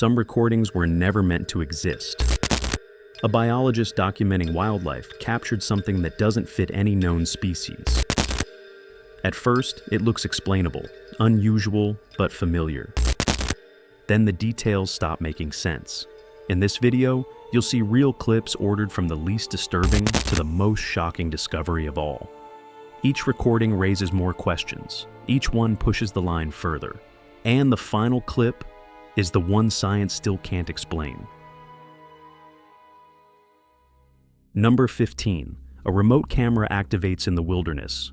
some recordings were never meant to exist. A biologist documenting wildlife captured something that doesn't fit any known species. At first, it looks explainable, unusual, but familiar. Then the details stop making sense. In this video, you'll see real clips ordered from the least disturbing to the most shocking discovery of all. Each recording raises more questions. Each one pushes the line further. And the final clip is the one science still can't explain. Number 15. A remote camera activates in the wilderness.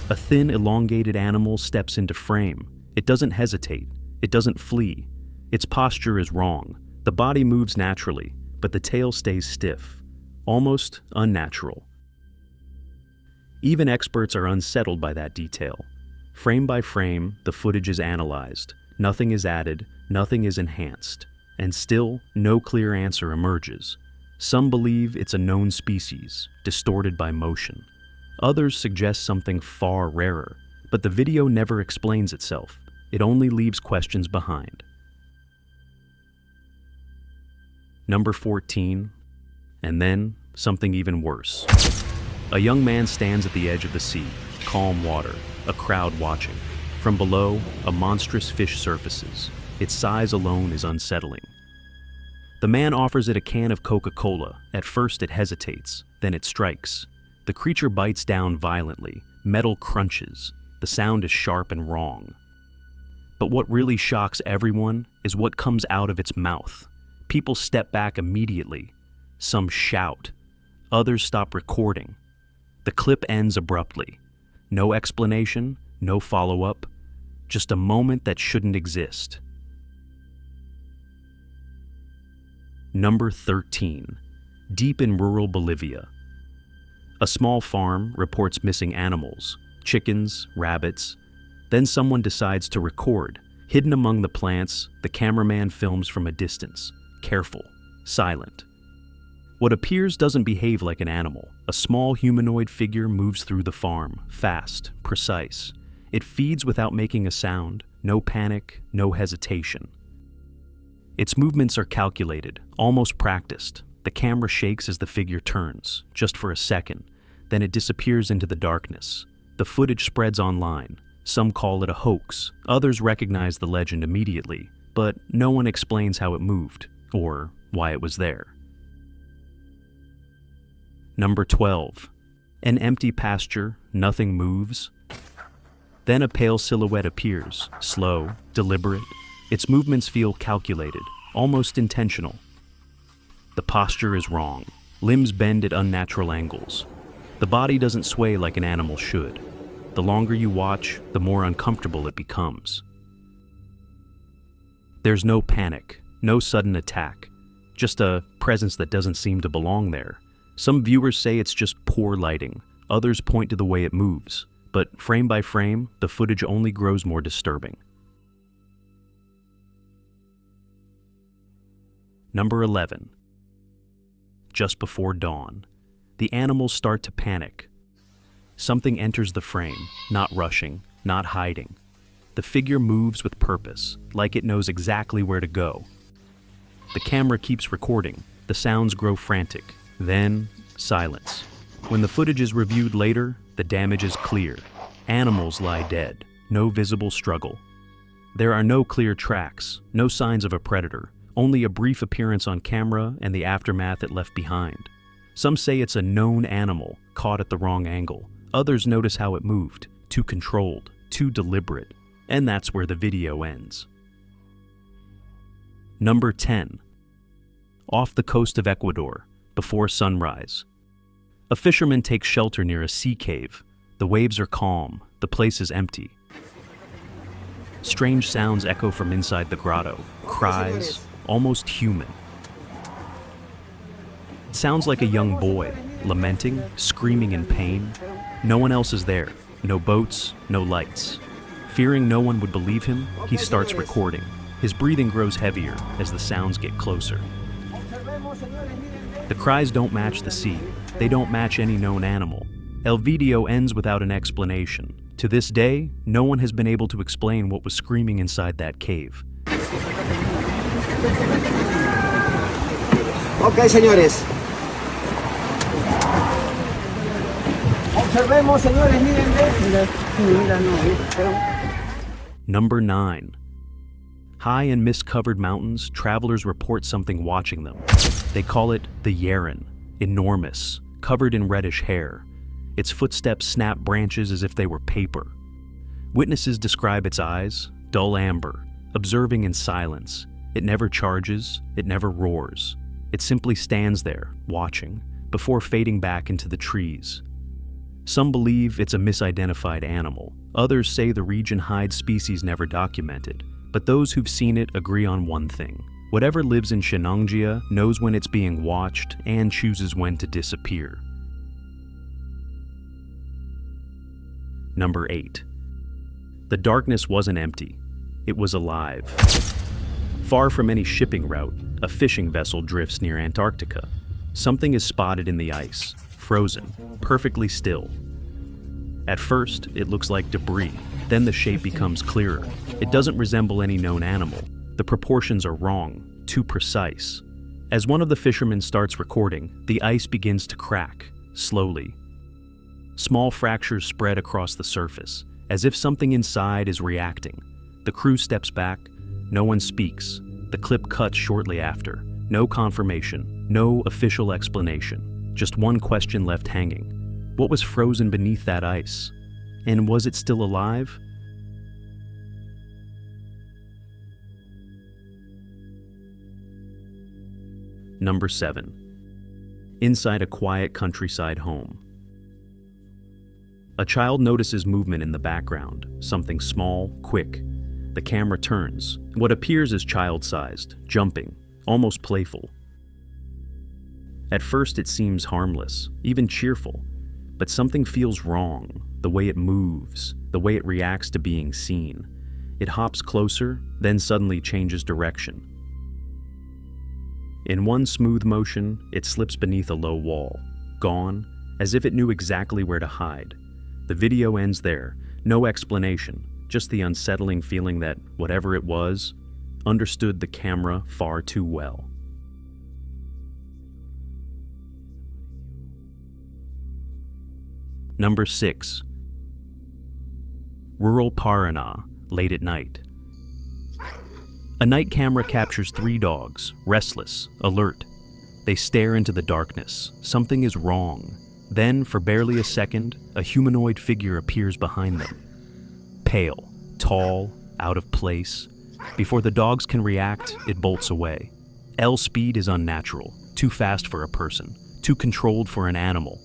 A thin, elongated animal steps into frame. It doesn't hesitate. It doesn't flee. Its posture is wrong. The body moves naturally, but the tail stays stiff, almost unnatural. Even experts are unsettled by that detail. Frame by frame, the footage is analyzed. Nothing is added, nothing is enhanced, and still, no clear answer emerges. Some believe it's a known species, distorted by motion. Others suggest something far rarer, but the video never explains itself. It only leaves questions behind. Number 14, and then something even worse. A young man stands at the edge of the sea, calm water, a crowd watching. From below, a monstrous fish surfaces. Its size alone is unsettling. The man offers it a can of Coca-Cola. At first it hesitates, then it strikes. The creature bites down violently. Metal crunches. The sound is sharp and wrong. But what really shocks everyone is what comes out of its mouth. People step back immediately. Some shout. Others stop recording. The clip ends abruptly. No explanation, no follow-up. Just a moment that shouldn't exist. Number 13. Deep in rural Bolivia. A small farm reports missing animals, chickens, rabbits. Then someone decides to record. Hidden among the plants, the cameraman films from a distance, careful, silent. What appears doesn't behave like an animal. A small humanoid figure moves through the farm, fast, precise. It feeds without making a sound, no panic, no hesitation. Its movements are calculated, almost practiced. The camera shakes as the figure turns, just for a second. Then it disappears into the darkness. The footage spreads online. Some call it a hoax. Others recognize the legend immediately, but no one explains how it moved, or why it was there. Number 12. An empty pasture, nothing moves. Then a pale silhouette appears, slow, deliberate. Its movements feel calculated, almost intentional. The posture is wrong. Limbs bend at unnatural angles. The body doesn't sway like an animal should. The longer you watch, the more uncomfortable it becomes. There's no panic, no sudden attack, just a presence that doesn't seem to belong there. Some viewers say it's just poor lighting. Others point to the way it moves. But frame by frame, the footage only grows more disturbing. Number 11. Just before dawn, the animals start to panic. Something enters the frame, not rushing, not hiding. The figure moves with purpose, like it knows exactly where to go. The camera keeps recording. The sounds grow frantic. Then, silence. When the footage is reviewed later, the damage is clear. Animals lie dead. No visible struggle. There are no clear tracks, no signs of a predator. Only a brief appearance on camera and the aftermath it left behind. Some say it's a known animal, caught at the wrong angle. Others notice how it moved, too controlled, too deliberate. And that's where the video ends. Number 10. Off the coast of Ecuador, before sunrise. A fisherman takes shelter near a sea cave. The waves are calm, the place is empty. Strange sounds echo from inside the grotto. Cries, almost human. It sounds like a young boy, lamenting, screaming in pain. No one else is there. No boats, no lights. Fearing no one would believe him, he starts recording. His breathing grows heavier as the sounds get closer. The cries don't match the sea. They don't match any known animal. El video ends without an explanation. To this day, no one has been able to explain what was screaming inside that cave. Ok, señores. Observemos, señores, Number 9. High in mist-covered mountains, travelers report something watching them. They call it the Yeren, enormous, covered in reddish hair. Its footsteps snap branches as if they were paper. Witnesses describe its eyes, dull amber, observing in silence. It never charges, it never roars. It simply stands there, watching, before fading back into the trees. Some believe it's a misidentified animal. Others say the region hides species never documented. But those who've seen it agree on one thing. Whatever lives in Shinongia knows when it's being watched and chooses when to disappear. Number 8. The darkness wasn't empty. It was alive. Far from any shipping route, a fishing vessel drifts near Antarctica. Something is spotted in the ice, frozen, perfectly still. At first, it looks like debris. Then the shape becomes clearer. It doesn't resemble any known animal. The proportions are wrong, too precise. As one of the fishermen starts recording, the ice begins to crack, slowly. Small fractures spread across the surface, as if something inside is reacting. The crew steps back. No one speaks. The clip cuts shortly after. No confirmation, no official explanation. Just one question left hanging. What was frozen beneath that ice? And was it still alive? Number 7. Inside a quiet countryside home. A child notices movement in the background, something small, quick. The camera turns. What appears is child-sized, jumping, almost playful. At first it seems harmless, even cheerful, but something feels wrong. The way it moves, the way it reacts to being seen. It hops closer, then suddenly changes direction. In one smooth motion, it slips beneath a low wall, gone, as if it knew exactly where to hide. The video ends there, no explanation, just the unsettling feeling that whatever it was, understood the camera far too well. Number 6. Rural Paraná, late at night. A night camera captures 3 dogs, restless, alert. They stare into the darkness. Something is wrong. Then, for barely a second, a humanoid figure appears behind them. Pale, tall, out of place. Before the dogs can react, it bolts away. L's speed is unnatural, too fast for a person, too controlled for an animal.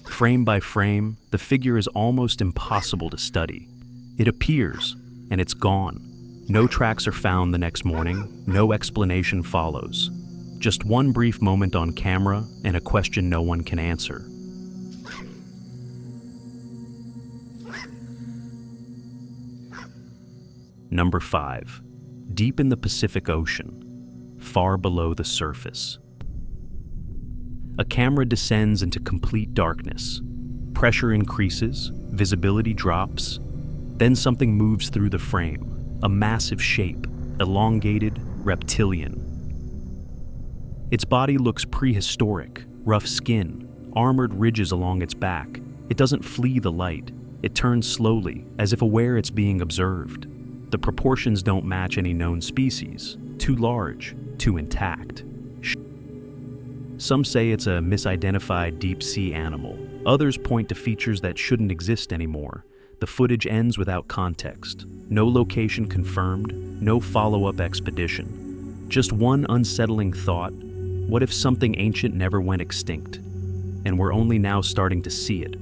Frame by frame, the figure is almost impossible to study. It appears, and it's gone. No tracks are found the next morning, no explanation follows. Just one brief moment on camera, and a question no one can answer. Number 5. Deep in the Pacific Ocean, far below the surface. A camera descends into complete darkness. Pressure increases, visibility drops. Then something moves through the frame, a massive shape, elongated, reptilian. Its body looks prehistoric, rough skin, armored ridges along its back. It doesn't flee the light. It turns slowly, as if aware it's being observed. The proportions don't match any known species. Too large, too intact. Some say it's a misidentified deep-sea animal. Others point to features that shouldn't exist anymore. The footage ends without context. No location confirmed, no follow-up expedition. Just one unsettling thought: what if something ancient never went extinct, and we're only now starting to see it?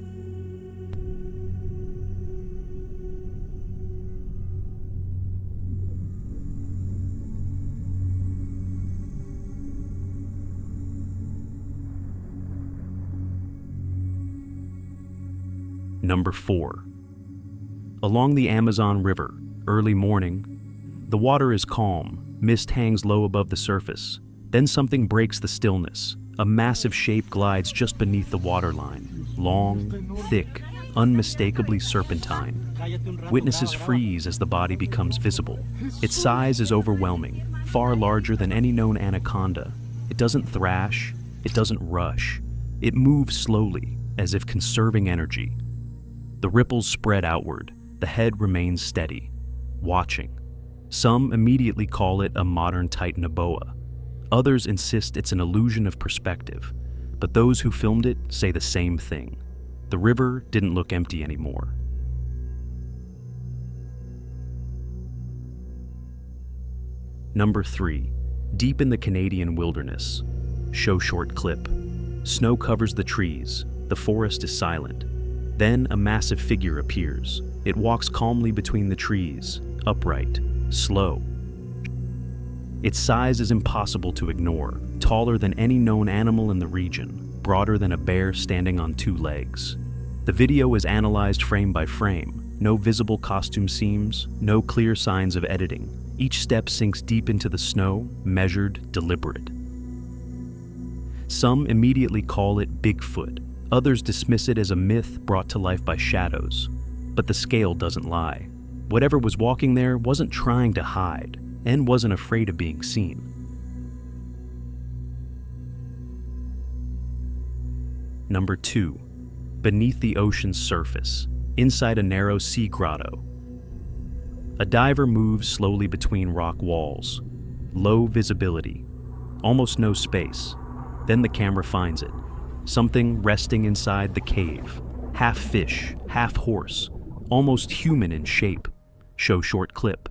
Number 4. Along the Amazon River, early morning, the water is calm, mist hangs low above the surface. Then something breaks the stillness. A massive shape glides just beneath the waterline, long, thick, unmistakably serpentine. Witnesses freeze as the body becomes visible. Its size is overwhelming, far larger than any known anaconda. It doesn't thrash, it doesn't rush. It moves slowly, as if conserving energy. The ripples spread outward, the head remains steady, watching. Some immediately call it a modern titanoboa. Others insist it's an illusion of perspective, but those who filmed it say the same thing. The river didn't look empty anymore. Number 3. Deep in the Canadian wilderness. Show short clip. Snow covers the trees. The forest is silent. Then a massive figure appears. It walks calmly between the trees, upright, slow. Its size is impossible to ignore, taller than any known animal in the region, broader than a bear standing on 2 legs. The video is analyzed frame by frame. No visible costume seams, no clear signs of editing. Each step sinks deep into the snow, measured, deliberate. Some immediately call it Bigfoot. Others dismiss it as a myth brought to life by shadows. But the scale doesn't lie. Whatever was walking there wasn't trying to hide, and wasn't afraid of being seen. Number 2. Beneath the ocean's surface, inside a narrow sea grotto. A diver moves slowly between rock walls. Low visibility, almost no space. Then the camera finds it. Something resting inside the cave. Half fish, half horse, almost human in shape. Show short clip.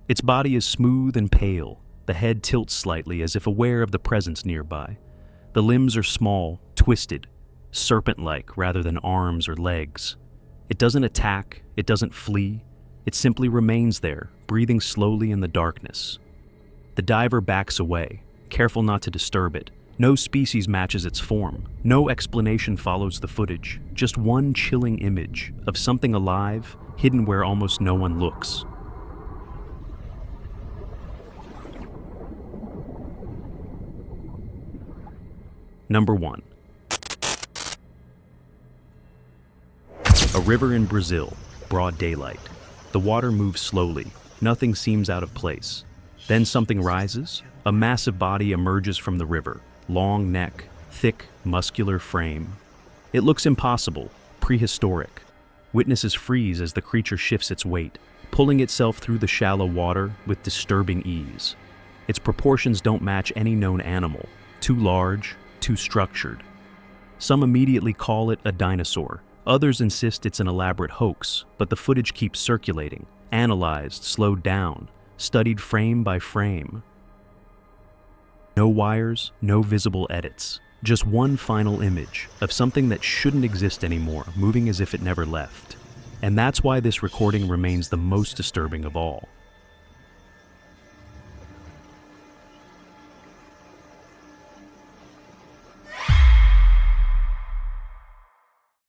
Its body is smooth and pale. The head tilts slightly as if aware of the presence nearby. The limbs are small, twisted, serpent-like rather than arms or legs. It doesn't attack, it doesn't flee. It simply remains there, breathing slowly in the darkness. The diver backs away, careful not to disturb it. No species matches its form. No explanation follows the footage. Just one chilling image of something alive, hidden where almost no one looks. Number 1. A river in Brazil, broad daylight. The water moves slowly. Nothing seems out of place. Then something rises. A massive body emerges from the river. Long neck, thick, muscular frame. It looks impossible, prehistoric. Witnesses freeze as the creature shifts its weight, pulling itself through the shallow water with disturbing ease. Its proportions don't match any known animal. Too large, too structured. Some immediately call it a dinosaur. Others insist it's an elaborate hoax, but the footage keeps circulating, analyzed, slowed down, studied frame by frame. No wires, no visible edits. Just one final image of something that shouldn't exist anymore, moving as if it never left. And that's why this recording remains the most disturbing of all.